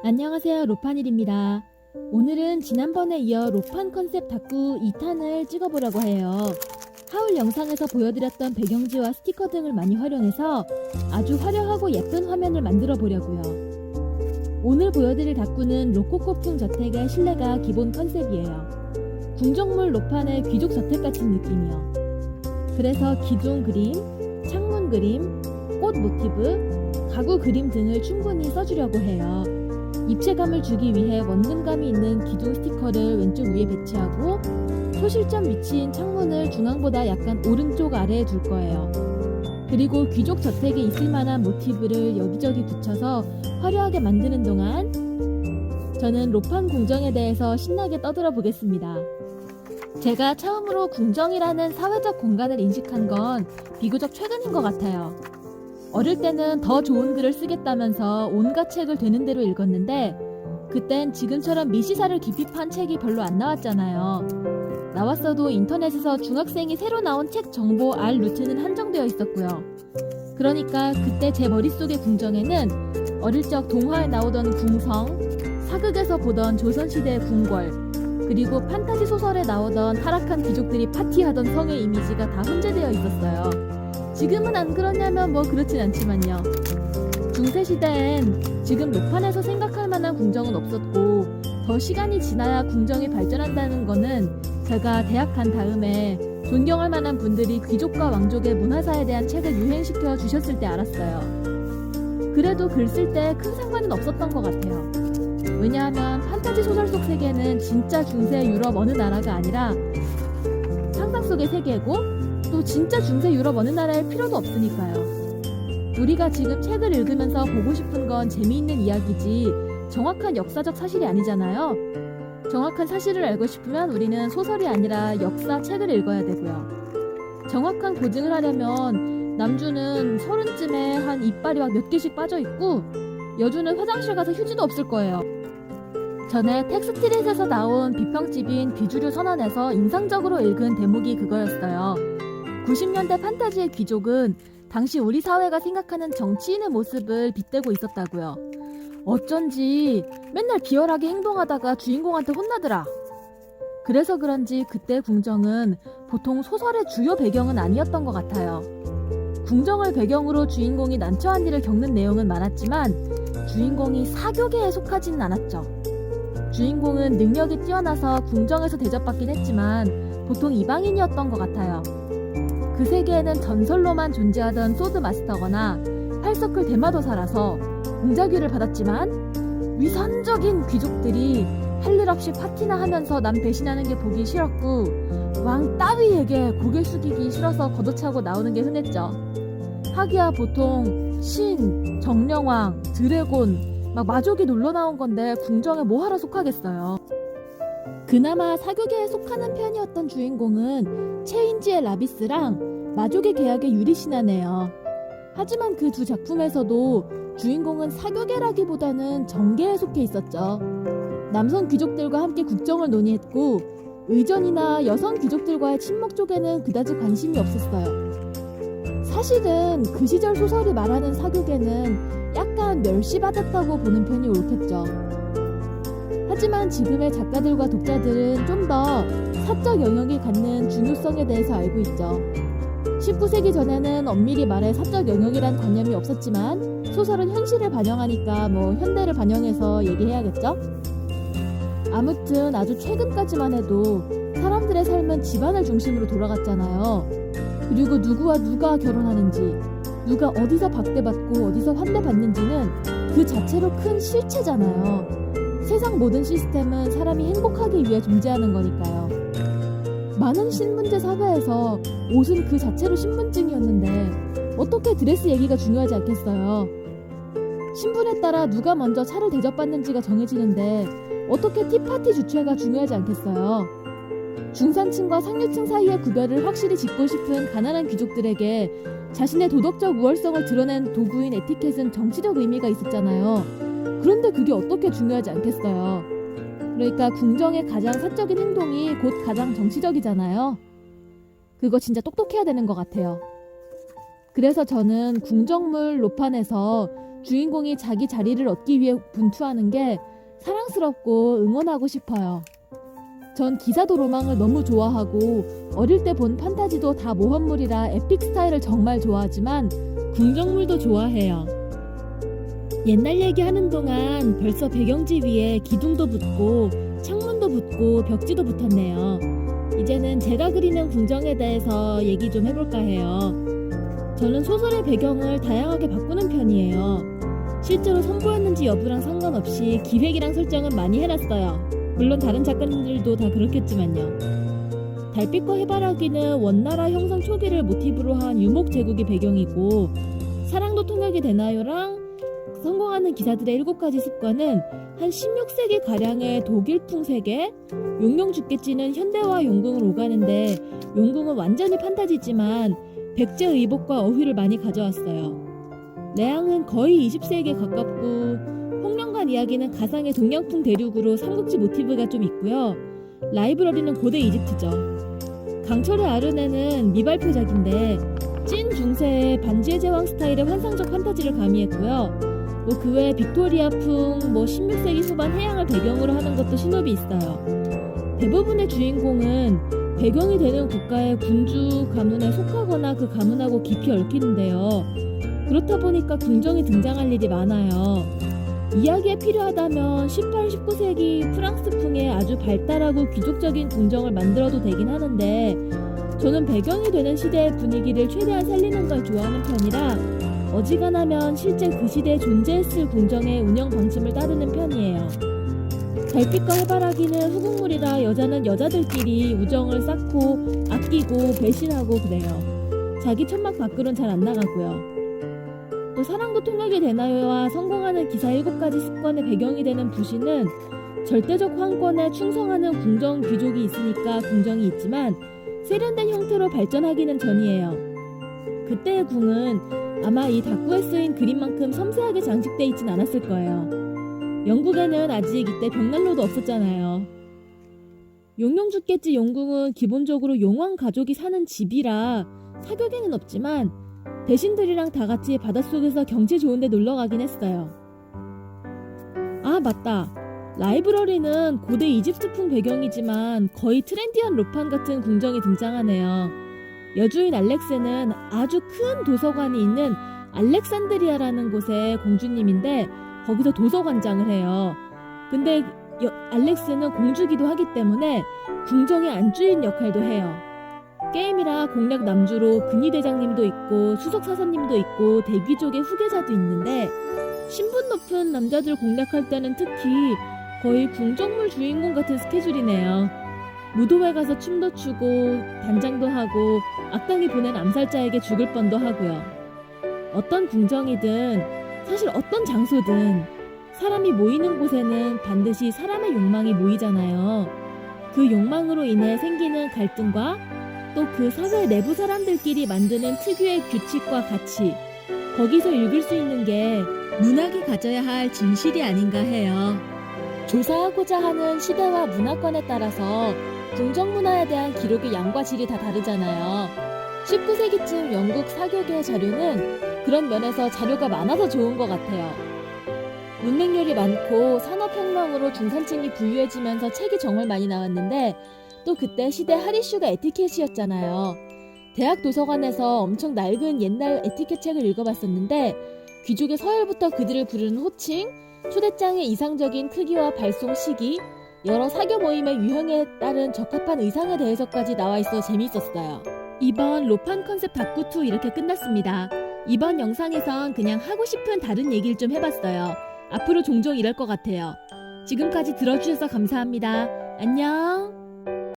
안녕하세요, 로판일입니다. 오늘은 지난번에 이어 로판 컨셉 다꾸 2탄을 찍어보려고 해요. 하울 영상에서 보여드렸던 배경지와 스티커 등을 많이 활용해서 아주 화려하고 예쁜 화면을 만들어 보려고요. 오늘 보여드릴 다꾸는 로코코풍 저택의 실내가 기본 컨셉이에요. 궁정물 로판의 귀족 저택 같은 느낌이요. 그래서 기둥 그림, 창문 그림, 꽃 모티브, 가구 그림 등을 충분히 써주려고 해요. 입체감을 주기 위해 원근감이 있는 기둥 스티커를 왼쪽 위에 배치하고 소실점 위치인 창문을 중앙보다 약간 오른쪽 아래에 둘 거예요. 그리고 귀족 저택에 있을 만한 모티브를 여기저기 붙여서 화려하게 만드는 동안 저는 로판 궁정에 대해서 신나게 떠들어 보겠습니다. 제가 처음으로 궁정이라는 사회적 공간을 인식한 건 비교적 최근인 것 같아요. 어릴 때는 더 좋은 글을 쓰겠다면서 온갖 책을 되는 대로 읽었는데 그땐 지금처럼 미시사를 깊이 판 책이 별로 안 나왔잖아요. 나왔어도 인터넷에서 중학생이 새로 나온 책 정보 알 루트는 한정되어 있었고요. 그러니까 그때 제 머릿속의 궁정에는 어릴 적 동화에 나오던 궁성, 사극에서 보던 조선시대의 궁궐, 그리고 판타지 소설에 나오던 타락한 귀족들이 파티하던 성의 이미지가 다 혼재되어 있었어요. 지금은 안 그러냐면 뭐 그렇진 않지만요. 중세시대엔 지금 로판에서 생각할 만한 궁정은 없었고 더 시간이 지나야 궁정이 발전한다는 거는 제가 대학 간 다음에 존경할 만한 분들이 귀족과 왕족의 문화사에 대한 책을 유행시켜 주셨을 때 알았어요. 그래도 글 쓸 때 큰 상관은 없었던 것 같아요. 왜냐하면 판타지 소설 속 세계는 진짜 중세 유럽 어느 나라가 아니라 상상 속의 세계고 또 진짜 중세 유럽 어느 나라일 필요도 없으니까요. 우리가 지금 책을 읽으면서 보고 싶은 건 재미있는 이야기지 정확한 역사적 사실이 아니잖아요. 정확한 사실을 알고 싶으면 우리는 소설이 아니라 역사 책을 읽어야 되고요. 정확한 고증을 하려면 남주는 30쯤에 한 이빨이 막 몇 개씩 빠져있고 여주는 화장실 가서 휴지도 없을 거예요. 전에 텍스트릿에서 나온 비평집인 비주류 선언에서 인상적으로 읽은 대목이 그거였어요. 90년대 판타지의 귀족은 당시 우리 사회가 생각하는 정치인의 모습을 빗대고 있었다고요. 어쩐지 맨날 비열하게 행동하다가 주인공한테 혼나더라. 그래서 그런지 그때 궁정은 보통 소설의 주요 배경은 아니었던 것 같아요. 궁정을 배경으로 주인공이 난처한 일을 겪는 내용은 많았지만 주인공이 사교계에 속하지는 않았죠. 주인공은 능력이 뛰어나서 궁정에서 대접받긴 했지만 보통 이방인이었던 것 같아요. 그 세계에는 전설로만 존재하던 소드 마스터거나 팔서클 대마도사라서 공자규를 받았지만 위선적인 귀족들이 할 일 없이 파티나 하면서 남 배신하는 게 보기 싫었고 왕 따위에게 고개 숙이기 싫어서 걷어차고 나오는 게 흔했죠. 하기야 보통 신, 정령왕, 드래곤 막 마족이 놀러 나온 건데 궁정에 뭐하러 속하겠어요. 그나마 사교계에 속하는 편이었던 주인공은 체인지의 라비스랑 마족의 계약의 유리시나네요. 하지만 그 두 작품에서도 주인공은 사교계라기보다는 정계에 속해 있었죠. 남성 귀족들과 함께 국정을 논의했고 의전이나 여성 귀족들과의 친목 쪽에는 그다지 관심이 없었어요. 사실은 그 시절 소설이 말하는 사교계는 약간 멸시받았다고 보는 편이 옳겠죠. 하지만 지금의 작가들과 독자들은 좀 더 사적 영역이 갖는 중요성에 대해서 알고 있죠. 19세기 전에는 엄밀히 말해 사적 영역이란 관념이 없었지만 소설은 현실을 반영하니까 뭐 현대를 반영해서 얘기해야겠죠? 아무튼 아주 최근까지만 해도 사람들의 삶은 집안을 중심으로 돌아갔잖아요. 그리고 누구와 누가 결혼하는지, 누가 어디서 박대받고 어디서 환대받는지는 그 자체로 큰 실체잖아요. 세상 모든 시스템은 사람이 행복하기 위해 존재하는 거니까요. 많은 신분제 사회에서 옷은 그 자체로 신분증이었는데 어떻게 드레스 얘기가 중요하지 않겠어요. 신분에 따라 누가 먼저 차를 대접받는지가 정해지는데 어떻게 티파티 주최가 중요하지 않겠어요. 중산층과 상류층 사이의 구별을 확실히 짓고 싶은 가난한 귀족들에게 자신의 도덕적 우월성을 드러낸 도구인 에티켓은 정치적 의미가 있었잖아요. 그런데 그게 어떻게 중요하지 않겠어요. 그러니까 궁정의 가장 사적인 행동이 곧 가장 정치적이잖아요. 그거 진짜 똑똑해야 되는 것 같아요. 그래서 저는 궁정물 로판에서 주인공이 자기 자리를 얻기 위해 분투하는 게 사랑스럽고 응원하고 싶어요. 전 기사도 로망을 너무 좋아하고 어릴 때 본 판타지도 다 모험물이라 에픽 스타일을 정말 좋아하지만 궁정물도 좋아해요. 옛날 얘기하는 동안 벌써 배경지 위에 기둥도 붙고 창문도 붙고 벽지도 붙었네요. 이제는 제가 그리는 궁정에 대해서 얘기 좀 해볼까 해요. 저는 소설의 배경을 다양하게 바꾸는 편이에요. 실제로 선보였는지 여부랑 상관없이 기획이랑 설정은 많이 해놨어요. 물론 다른 작가님들도 다 그렇겠지만요. 달빛과 해바라기는 원나라 형성 초기를 모티브로 한 유목 제국이 배경이고 사랑도 통역이 되나요랑 성공하는 기사들의 7가지 습관은 한 16세기 가량의 독일풍 세계, 용용 죽겠지는 현대화 용궁을 오가는데 용궁은 완전히 판타지지만 백제 의복과 어휘를 많이 가져왔어요. 레앙은 거의 20세기에 가깝고 홍련관 이야기는 가상의 동양풍 대륙으로 삼국지 모티브가 좀 있고요. 라이브러리는 고대 이집트죠. 강철의 아르네는 미발표작인데 찐 중세의 반지의 제왕 스타일의 환상적 판타지를 가미했고요. 그 외에 빅토리아풍, 16세기 후반 해양을 배경으로 하는 것도 신업이 있어요. 대부분의 주인공은 배경이 되는 국가의 군주 가문에 속하거나 그 가문하고 깊이 얽히는데요. 그렇다 보니까 궁정이 등장할 일이 많아요. 이야기에 필요하다면 18, 19세기 프랑스풍의 아주 발달하고 귀족적인 궁정을 만들어도 되긴 하는데 저는 배경이 되는 시대의 분위기를 최대한 살리는 걸 좋아하는 편이라 어지간하면 실제 그 시대에 존재했을 궁정의 운영 방침을 따르는 편이에요. 달빛과 해바라기는 후궁물이라 여자는 여자들끼리 우정을 쌓고 아끼고 배신하고 그래요. 자기 천막 밖으로는 잘 안 나가고요. 또 사랑도 통역이 되나요와 성공하는 기사 7가지 습관의 배경이 되는 부시는 절대적 황권에 충성하는 궁정 귀족이 있으니까 궁정이 있지만 세련된 형태로 발전하기는 전이에요. 그때의 궁은 아마 이 다꾸에 쓰인 그림만큼 섬세하게 장식돼 있진 않았을 거예요. 영국에는 아직 이때 벽난로도 없었잖아요. 용용 죽겠지 용궁은 기본적으로 용왕 가족이 사는 집이라 사격에는 없지만 대신들이랑 다 같이 바닷속에서 경치 좋은데 놀러 가긴 했어요. 아 맞다. 라이브러리는 고대 이집트풍 배경이지만 거의 트렌디한 로판 같은 궁정이 등장하네요. 여주인 알렉스는 아주 큰 도서관이 있는 알렉산드리아라는 곳의 공주님인데 거기서 도서관장을 해요. 근데 알렉스는 공주기도 하기 때문에 궁정의 안주인 역할도 해요. 게임이라 공략 남주로 근위대장님도 있고 수석사사님도 있고 대귀족의 후계자도 있는데 신분 높은 남자들 공략할 때는 특히 거의 궁정물 주인공 같은 스케줄이네요. 무도회 가서 춤도 추고 단장도 하고 악당이 보낸 암살자에게 죽을 뻔도 하고요. 어떤 궁정이든 사실 어떤 장소든 사람이 모이는 곳에는 반드시 사람의 욕망이 모이잖아요. 그 욕망으로 인해 생기는 갈등과 또 그 사회 내부 사람들끼리 만드는 특유의 규칙과 가치, 거기서 읽을 수 있는 게 문학이 가져야 할 진실이 아닌가 해요. 조사하고자 하는 시대와 문화권에 따라서 궁정 문화에 대한 기록의 양과 질이 다 다르잖아요. 19세기쯤 영국 사교계 자료는 그런 면에서 자료가 많아서 좋은 것 같아요. 문맹률이 많고 산업혁명으로 중산층이 부유해지면서 책이 정말 많이 나왔는데 또 그때 시대 핫 이슈가 에티켓이었잖아요. 대학 도서관에서 엄청 낡은 옛날 에티켓 책을 읽어봤었는데 귀족의 서열부터 그들을 부르는 호칭, 초대장의 이상적인 크기와 발송 시기, 여러 사교 모임의 유형에 따른 적합한 의상에 대해서까지 나와있어 재미있었어요. 이번 로판 컨셉 다쿠2 이렇게 끝났습니다. 이번 영상에선 그냥 하고 싶은 다른 얘기를 좀 해봤어요. 앞으로 종종 이럴 것 같아요. 지금까지 들어주셔서 감사합니다. 안녕.